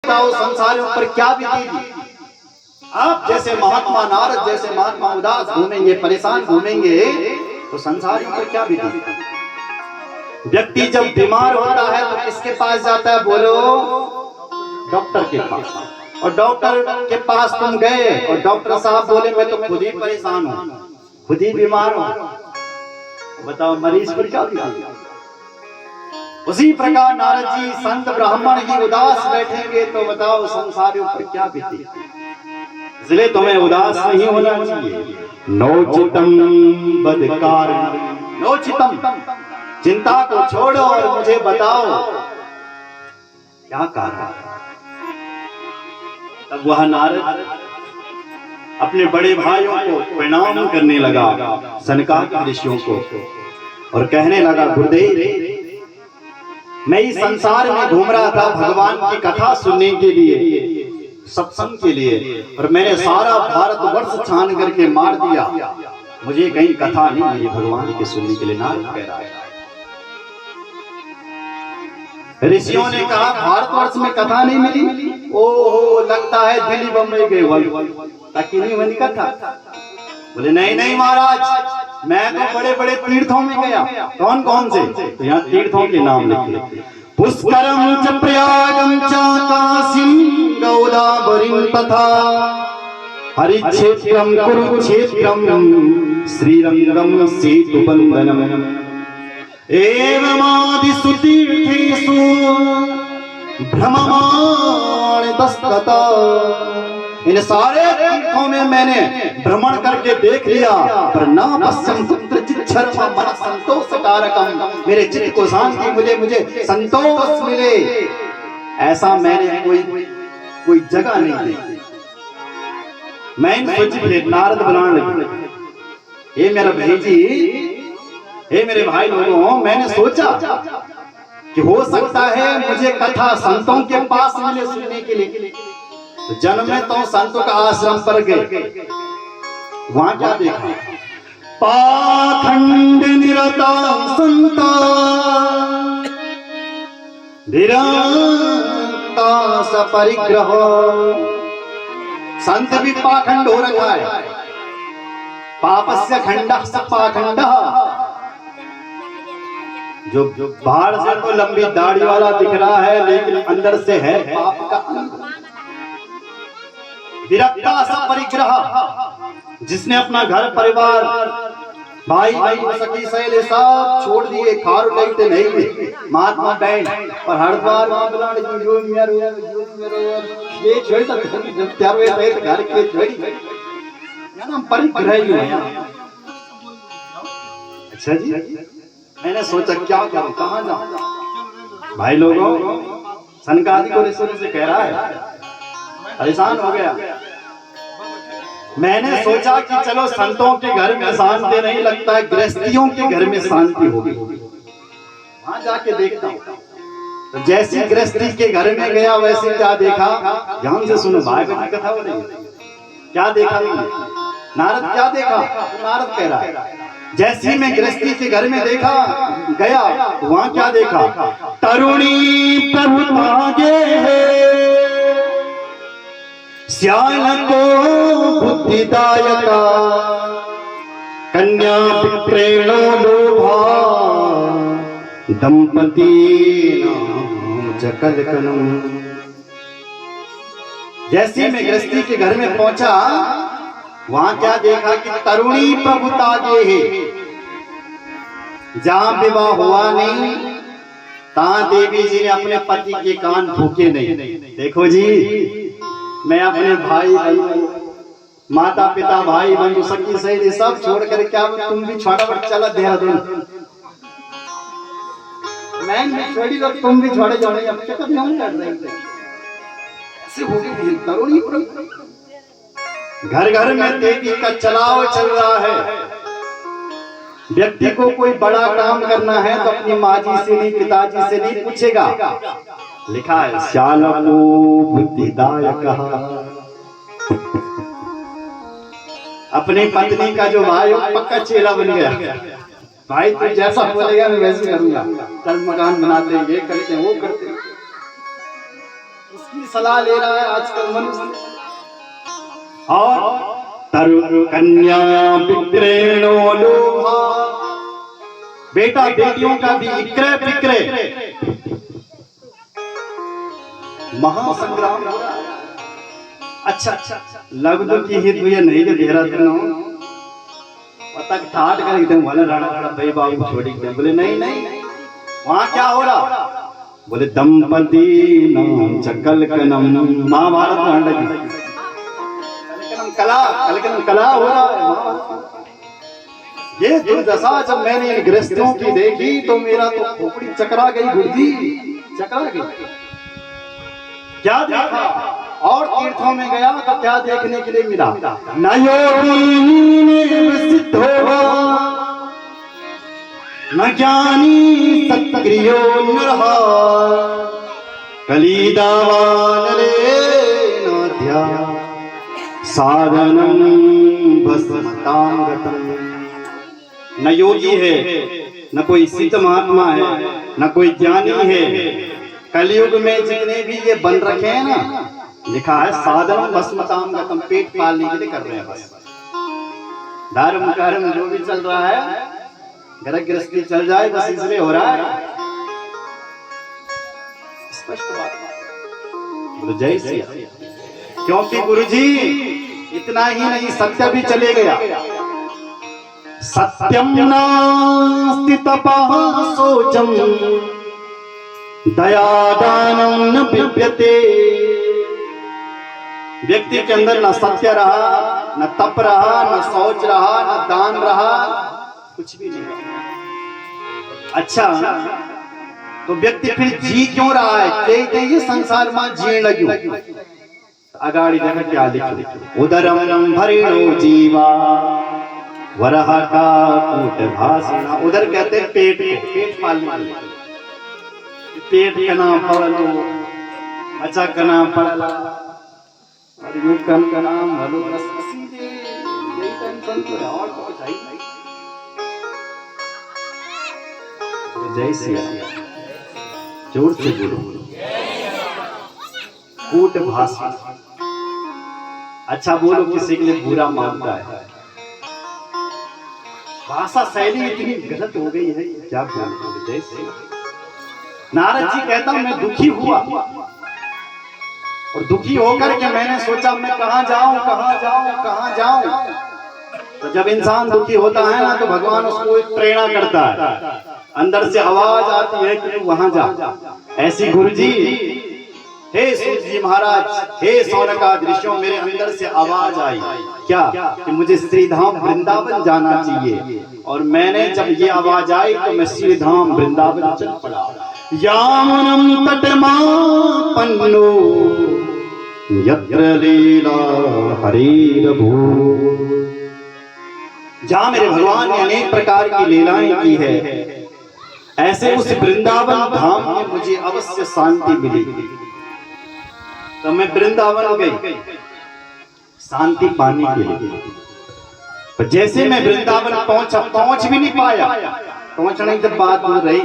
बताओ संसारों पर क्या बीतेगी। आप जैसे महात्मा नारद जैसे महात्मा उदास घूमेंगे, परेशान घूमेंगे, तो संसारों पर क्या बीतेगी। व्यक्ति जब बीमार होता है तो किसके पास जाता है, बोलो, डॉक्टर के पास। और डॉक्टर के पास तुम गए और डॉक्टर साहब बोले मैं तो खुद ही परेशान हूं, खुद ही बीमार हूं, बताओ मरीज पर क्या बीतेगी। उसी प्रकार नारद जी संत ब्राह्मण ही उदास बैठेंगे तो बताओ संसारों पर क्या बीतेगी। इसलिए तुम्हें उदास नहीं होना चाहिए। नोचितम बदकार नोचितम, चिंता को छोड़ो और मुझे बताओ क्या कारण। तब वह नारद अपने बड़े भाइयों को प्रणाम करने लगा, सनकादिक ऋषियों को, और कहने लगा गुरुदेव मैं इस संसार में घूम रहा था भगवान की कथा सुनने के लिए, सत्संग के लिए, और मैंने सारा भारतवर्ष छान करके मार दिया, मुझे कहीं कथा नहीं मिली भगवान के सुनने के लिए। नारद कह रहा है। ऋषियों ने कहा भारतवर्ष में कथा नहीं मिली, ओहो लगता है दिल्ली बम्बई गए ताकि नहीं बनी कथा। बोले नहीं नहीं महाराज मैं तो बड़े बड़े तीर्थों में गया। कौन कौन से, तो यहाँ तीर्थों के नाम लिखे, पुष्करम च प्रयागम च काशीं गोदावरीं तथा हरिक्षेत्रम कुरुक्षेत्रम श्रीरंगम सेतुबंधनम एवमादिषु तीर्थेषु भ्रममाणतस्तता। इन सारे तीर्थों में मैंने भ्रमण करके देख लिया, पर न पश्यम कुत्रचित् शर्मा मन संतोष कारकम, मेरे चित्त को शांति मुझे संतोष मिले ऐसा मैंने कोई जगह नहीं देखी। मैं सोची नारद बनाने लगे, हे मेरा भेजी, हे मेरे भाई लोगों, मैंने सोचा कि हो सकता है मुझे कथा संतों के पास मिले सुनने के लिए। तो जन्म में तो संतों का आश्रम पर गए, वहां क्या देखा, पाखंड निरता संता निरता सपरिग्रह। संत भी पाखंड हो रखा है, पापस्य खंडः स पाखंडः। जो बाहर से तो लंबी दाढ़ी वाला दिख रहा है लेकिन अंदर से है पाप का अंग। विरक्ता सा परिग्रह, जिसने अपना घर परिवार भाई भाई सखी सहेली सब छोड़ दिए, खारू लगते नहीं हुए, महात्मा बैंड और हरिद्वार में बुलाने की जो मेरो ये छोड़ सकते जब प्यार हुए रहे घर के छोड़ी या ना परिग्रह ही है। अच्छा जी, मैंने सोचा क्या करूं, कहां जाऊं। भाई लोगों सनकादिक को ऋषि से कह रहा है, परेशान हो गया। मैंने सोचा कि चलो संतों के घर में शांति नहीं लगता है, गृहस्थियों के घर में शांति होगी, वहां जाके देखता हूं। तो जैसी गृहस्थी के घर में गया वैसे क्या देखा, ध्यान से सुनो भागवत की कथा हो रही है। क्या देखा नारद, क्या देखा, नारद कह रहा है जैसी मैं गृहस्थी के घर में देखा गया तो वहां क्या देखा, तरुणी प्रभु तागे श्याल को बुद्धिदायका कन्या प्रेणो लोभा दंपति जकलकनम। जैसी मैं गृहस्थी के घर में पहुंचा वहां क्या देखा कि तरुणी प्रभुता है, जहां विवाह हुआ नहीं तहां देवी जी ने अपने पति के कान फूके नहीं। देखो जी, मैं अपने भाई माता पिता भाई बंधु सखी सहेली सब छोड़ कर क्या तुम भी छोटा चला देहरादून, मैं छोड़ी लोग तुम भी छोड़े जाओ, अब क्या कभी हम कर रहे ऐसे हो गई तरुणी प्रभु। घर घर में देवी का चलाव चल रहा है। व्यक्ति को कोई बड़ा काम करना है तो अपनी माँ जी से नहीं, पिताजी से नहीं पूछेगा। लिखा है श्यालको बुद्धिदायकः, अपनी पत्नी का जो भाई पक्का चेला बन गया। भाई तू जैसा बोलेगा मैं वैसे करूंगा, चल मकान बनाते हैं, ये करते हैं, वो करते हैं। इसकी सलाह ले रहा है आजकल मनुष्य। और तरु कन्या विक्रेणो लोभा, बेटा बेटियों का भी विक्रय विक्रय महासंग्राम हो रहा है। अच्छा लगदो की हित हुई नहीं के देरा पता ठाट कर एकदम वाला राणा राणा भाई बाबू छोड़ी एकदम बोले नहीं नहीं वहां क्या हो रहा? बोले दंपति नाम चकलकनम, महाभारत में कलकनम कला हो रहा है। ये दुर्दशा जब मैंने इन गृहस्थियों की देखी तो मेरा तो खोपड़ी चकरा गई, गुर्दी चकरा गई। क्या देखा? और तीर्थों में गया तो क्या देखने के लिए मिला? न योगी सिद्ध होगा, न ज्ञानी सत्क्रियो नरहा, कलिदावानरे नाध्या साधनम भस्मतांगतम। न योगी है, न कोई सिद्ध महात्मा है, न कोई ज्ञानी है। कलयुग में जितने भी ये बन रखे हैं ना, लिखा है साधन भस्मताम गतम, पेट पालने के लिए कर रहे हैं बस। धर्म कर्म जो भी चल रहा है, घर गृहस्थी चल जाए बस इसलिए हो रहा है। स्पष्ट बात। जय श्री राम। क्योंकि गुरुजी इतना ही नहीं, सत्य भी चले गया। सत्यम नास्ति तपः शौचम दयादानम न विद्यते। व्यक्ति के अंदर न सत्य रहा, न तप रहा, न शौच रहा, न दान रहा, कुछ भी नहीं रहा। अच्छा तो व्यक्ति फिर जी क्यों रहा है? कहते ये संसार में जीने लगी। अगाड़ी देखा क्या लिखा? उदरम भरिणो जीवा वरह का कूट भाषण। उधर कहते हैं पेट को, पेट पालने वाले, पेट का नाम पड़लो, अच्छा का नाम पड़ला, और यू कन का नाम हलो रस सीधे, यही टेंशन तो है और कुछ है नहीं। तो जय श्री राम, जोर से बोलो। कूट भाषण, अच्छा बोलो किसी के लिए बुरा मानता है। भाषा शैली इतनी गलत हो गई है, क्या बोलूं। जय श्री राम। नारद जी कहता मैं दुखी हुआ, और दुखी होकर के मैंने सोचा मैं कहां जाऊं कहां जाऊं कहां जाऊं। तो जब इंसान दुखी होता है ना तो भगवान उसको एक प्रेरणा करता है, अंदर से आवाज आती है कि तू वहां जा। ऐसी गुरुजी, हे सूर्य जी महाराज, हे सौनकादि ऋषियों, मेरे अंदर से आवाज आई क्या कि मुझे श्रीधाम वृंदावन जाना चाहिए। और मैंने जब ये आवाज आई तो मैं श्रीधाम वृंदावन चल पड़ा। यामनम तटमापन्नो यत्र लीला हरिरभू। जहां मेरे भगवान ने अनेक प्रकार की लीलाएं की है, ऐसे उस वृंदावन धाम में मुझे अवश्य शांति मिलेगी। तो मैं वृंदावन गई शांति पाने के लिए। पर जैसे मैं वृंदावन पहुंचा, पहुंच भी नहीं पाया, पहुंचने की बात हो रही।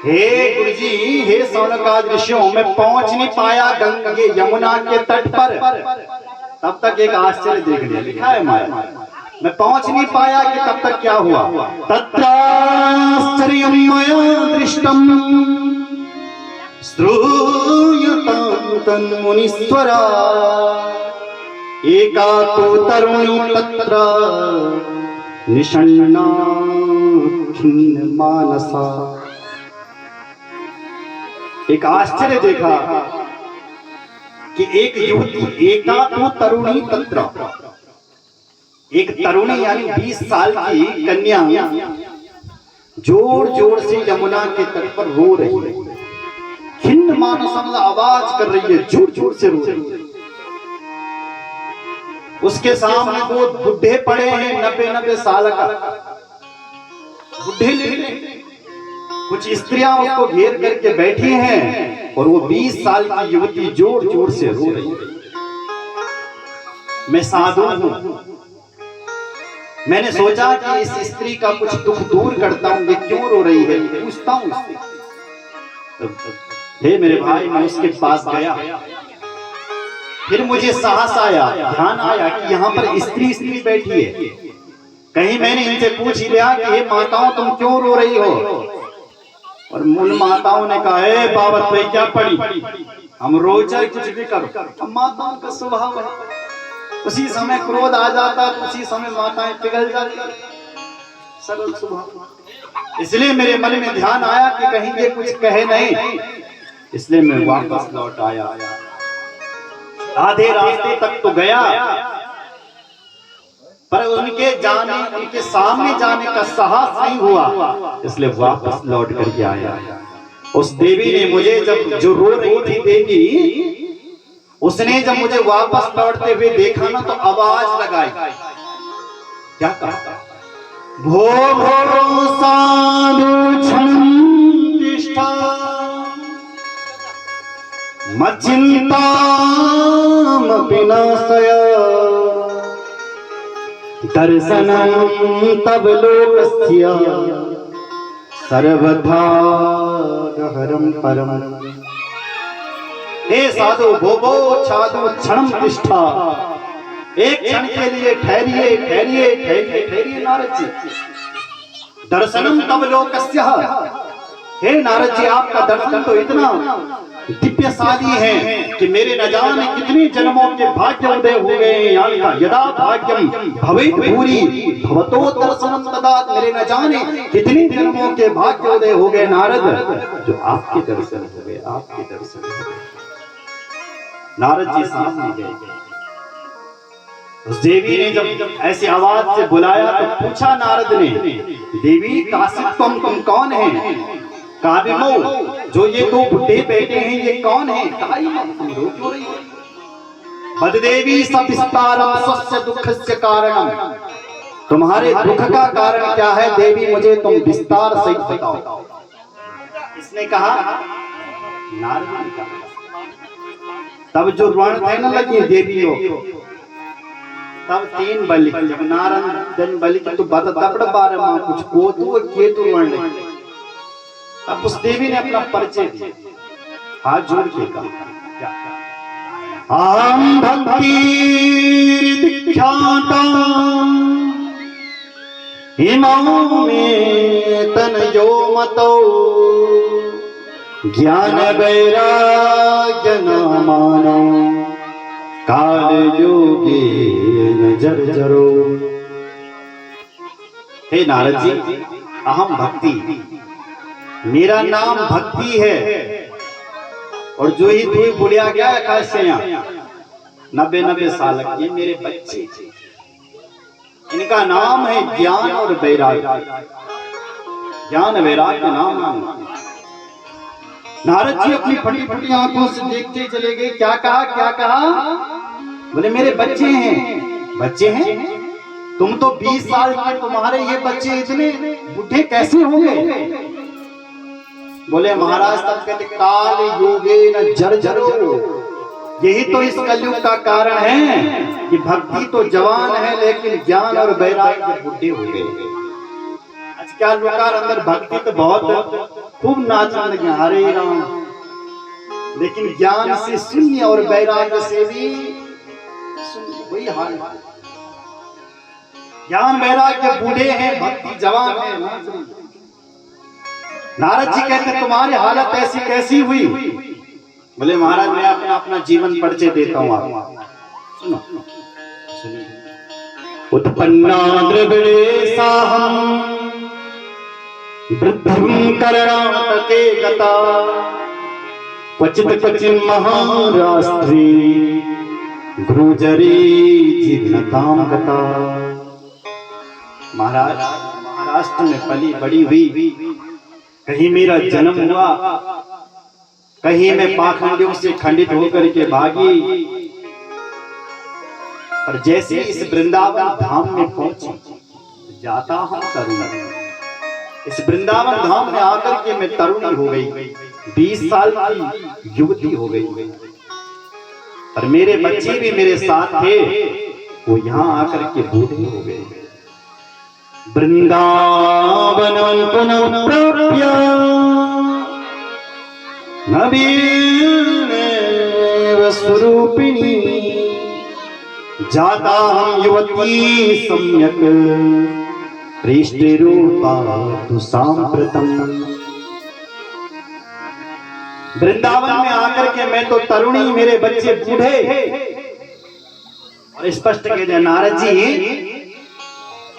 हे गुरुजी, हे सौनकादि ऋषियों, मैं पहुंच नहीं पाया गंगा के यमुना के तट पर। तब तक एक आश्चर्य देख लिया, लिखा है माया, मैं पहुंच नहीं पाया कि तब तक क्या हुआ? तत्राश्चर्यं मया दृष्टम श्रूयतां तन्मुनीश्वरा। एका तो तरुणी तत्र निषण्णा खिन्न मानसा। एक आश्चर्य देखा कि एक युवती, एका तो तरुणी तत्र, एक तरुणी यानी 20 साल की कन्या जोर जोर से यमुना के तट पर रो रही है। खिन्न मानस आवाज कर रही है, जोर जोर से रो रही है। उसके सामने दो बुढ़े पड़े हैं, 90-90 साल का बुढ़े लेके। कुछ स्त्रियां उसको घेर करके बैठी हैं और वो 20 साल की युवती जोर जोर से रो रही है। मैं साधु हूं, मैंने सोचा कि इस स्त्री का कुछ दुख दूर करता हूं, ये क्यों रो रही है, पूछता हूं इससे। हे मेरे भाई, मैं उसके पास गया, फिर मुझे साहस आया, ध्यान आया कि यहाँ पर स्त्री स्त्री बैठी है। कहीं मैंने इनसे पूछ ही लिया कि हे माताओं, तुम क्यों रो रही हो? और मूल माताओं ने कहा, हे बाबत भाई क्या पड़ी, हम रो चाहे कुछ भी करो। अब माताओं का स्वभाव है, उसी समय क्रोध आ जाता, तो उसी समय माताएं पिघल जाती, सरल स्वभाव। इसलिए मेरे मन में ध्यान आया कि कहीं ये कुछ कहे नहीं, इसलिए मैं वापस लौट आया। आधे रास्ते तक तो गया, पर उनके सामने जाने का साहस नहीं हुआ, इसलिए वापस लौट करके आया। उस देवी ने मुझे जो रो रही थी देवी, उसने जब मुझे वापस लौटते हुए देखा ना, तो आवाज लगाई। क्या कहा? भो भो साधु क्षणतिष्ठा मच्चिंताम विनाशय दर्शनं तव लोकस्य सर्वथा गहरं परम। हे साधु, भो साधु क्षणम तिष्ठा, एक क्षण के लिए ठहरिए ठहरिए ठहरिए नारद जी। दर्शनम तव लोकस्य, हे नारद जी, आपका दर्शन तो इतना दिव्यशाली है कि मेरे न जाने कितने जन्मों के भाग्य उदय हो गए। यदा भाग्यम भवेत् भूरि भवतो दर्शनम तदा, मेरे न जाने कितने जन्मों के भाग्य उदय हो गए नारद, जो आपके दर्शन हो गए, आपके दर्शन हो गए। नारद जी सामने गए। उस देवी ने जब ऐसी आवाज से बुलाया तो पूछा नारद ने, देवी काशित्वम, तुम कौन है? काबिमो, जो ये दो बुढ़े बैठे हैं ये कौन है? बददेवी सविस्तारम स्वस्य दुःखस्य कारणम, तुम्हारे दुख का कारण क्या है देवी, मुझे तुम विस्तार सहित बताओ। इसने कहा, नारद ने कहा। तब जो रण थे न लगी देवियों, तब तीन बलि, जब नारद बलि की तो बात तपड़ बारे मां कुछ को तो केतु वर्ण। तब उस देवी ने अपना परिचय दिया, हाथ जोड़ के कहा, आम भक्ति दीक्षाता इमाम में तनयो मतो ज्ञान वैराग्य नामानो काल योगे नजर जरो। हे नारद जी, अहम भक्ति, मेरा नाम भक्ति है। और जो ही तू बुढ़िया गया कैसे 90 साल की, मेरे बच्चे, इनका नाम है ज्ञान और वैराग्य। ज्ञान वैराग्य नाम। नारद जी अपनी फटी फटी आंखों से देखते चले गए। क्या कहा, क्या कहा? बोले मेरे बच्चे हैं। बच्चे हैं? तुम तो 20 साल के, तुम्हारे ये बच्चे इतने बुढ़े कैसे होंगे? बोले महाराज, तब कहते काल योगे न जर्जरो, यही तो इस कलयुग का कारण है कि भक्ति तो जवान है लेकिन ज्ञान और वैराग्य बुढ़े हो गए। आजकल लोग अंदर भक्ति तो बहुत खूब नाचने लगे, हरे राम, लेकिन ज्ञान से शून्य और वैराग्य से भी वही हाल है। ज्ञान वैराग्य बूढ़े हैं, भक्ति जवान है। नारद जी कहते तुम्हारी हालत ऐसी कैसी हुई? बोले महाराज, मैं अपना जीवन परिचय देता हूँ आपको, सुनो। उत्पन्ना द्रविड़ेशाहं वृद्धं करणाटके गता क्वचित् क्वचिन् महाराष्ट्रे गुरुजरी जीर्णतां गता। महाराज, महाराष्ट्र में पली बड़ी हुई, कहीं मेरा जन्म हुआ, कहीं मैं पाखंडियों से खंडित होकर के भागी, और जैसे इस वृंदावन धाम में पहुंची, जाता हूं तरुण। इस वृंदावन धाम में आकर के मैं तरुणी हो गई, 20 साल की युवती हो गई, और मेरे बच्चे भी मेरे साथ थे, वो यहाँ आकर के बूढ़े हो गए। वृंदावन पुनः प्राप्य नवीन स्वरूपिणी जाता हम युवती सम्यक पृष्ठरूपा तु सांप्रतम। वृंदावन में आकर के मैं तो तरुणी, मेरे बच्चे बूढ़े। और स्पष्ट कह दिया नारद जी,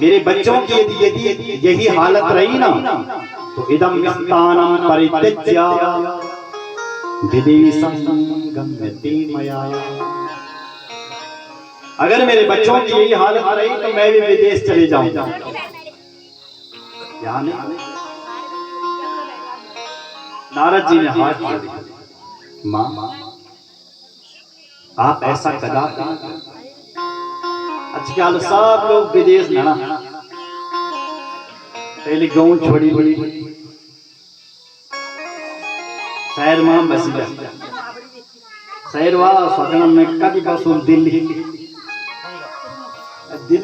मेरे बच्चों की यदि यही हालत रही ना तो इदं स्थानम परित्यज्य विदेशं गम्यते मया। अगर मेरे बच्चों की यही हालत रही तो मैं भी विदेश चले जाऊंगा। क्या नहीं? नारद जी ने हाथ जोड़े, मां आप ऐसा कदापि। आजकल सब लोग विदेश ना पहले गाँव छोड़ी बड़ी शहर में बस शहर वाला स्वप्न में कभी बसू दिल्ली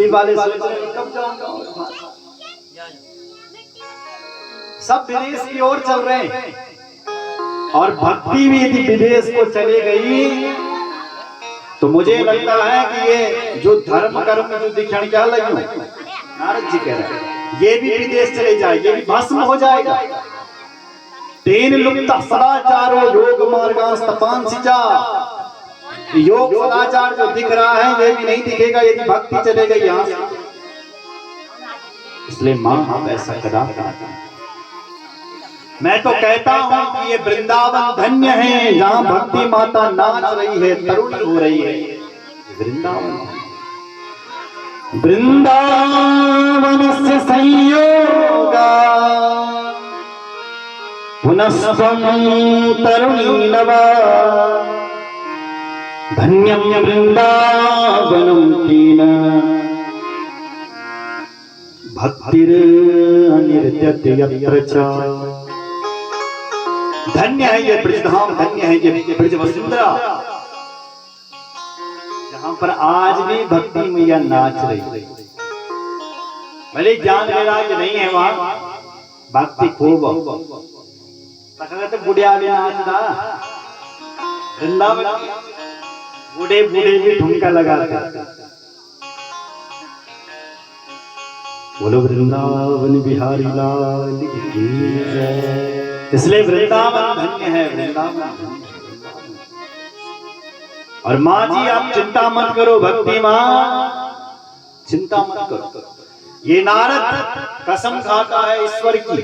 वाले कब जाऊंगा। सब विदेश की ओर चल रहे हैं और भक्ति भी यदि विदेश को चले गई तो मुझे लगता है कि ये जो धर्म कर्म जो दिखण क्या लगी, नारद जी कह रहे हैं ये भी विदेश चले जाए, ये भी भस्म हो जाएगा। तेन लुप्त सदाचारो योग मार्गास्तपांसिचा। योग सदाचार जो दिख रहा है ये भी नहीं दिखेगा यदि भक्ति चले गई यहाँ से। इसलिए मां आप ऐसा कदा। मैं तो कहता हूं कि ये वृंदावन धन्य है जहां भक्ति माता नाच रही है, तरुणी हो रही है। वृंदावन वृंदावनस्य संयोगा पुनस्त्वं तरुणी नवा। धन्यं वृंदावनं तेन भक्तिरनिर्त्यते यत्र च। धन्य है ये ब्रजधाम, धन्य है ये ब्रज वसुंधरा जहां पर आज भी भक्ति मैया नाच रही है। भले ज्ञान वैराग्य नहीं है वहां, भक्ति खूब तो बुढ़िया भी नाचता। वृंदावन बूढ़े बूढ़े भी ठुमका लगाते। बोलो वृंदावन बिहारी लाल की जय। इसलिए वृंदावन धन्य है, वृंदावन। और माँ जी आप चिंता मत करो, भक्ति माँ चिंता मत करो। ये नारद कसम खाता है ईश्वर की,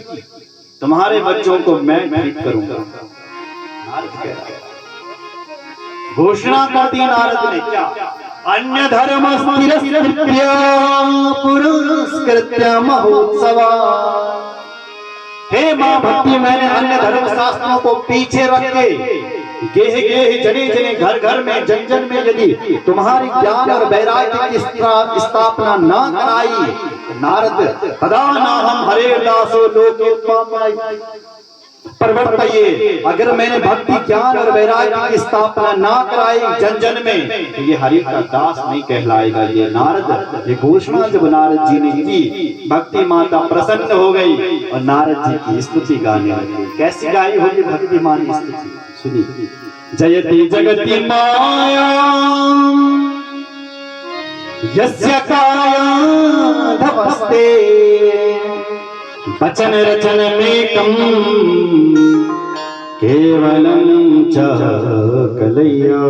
तुम्हारे बच्चों को मैं ठीक करूंगा। नारद कह रहा है, घोषणा कर दी नारद ने। क्या? अन्य धर्म पुरस्कृत्य महोत्सवा। हे मां भक्ति, मैंने अन्य धर्म शास्त्रों को पीछे रख के गेह गेह जने जने घर घर में जन जन में यदि तुम्हारी ज्ञान और वैराग्य की स्थापना न कराई, नारद तदा न हम हरे दासो लोके परिवर्तये। अगर मैंने भक्ति ज्ञान और वैराग्य की स्थापना ना कराई जन जन में तो ये हरि का दास नहीं कहलाएगा। ये नारद, ये घोषणा जब नारद जी ने की, भक्ति माता प्रसन्न हो गई और नारद जी की स्तुति गाने लगी। कैसी गाई होगी भक्ति मां की स्तुति? सुनिए। जयति जगति माया यस्य कायाधवस्ते वचन रचन में कम केवलं च कलैया।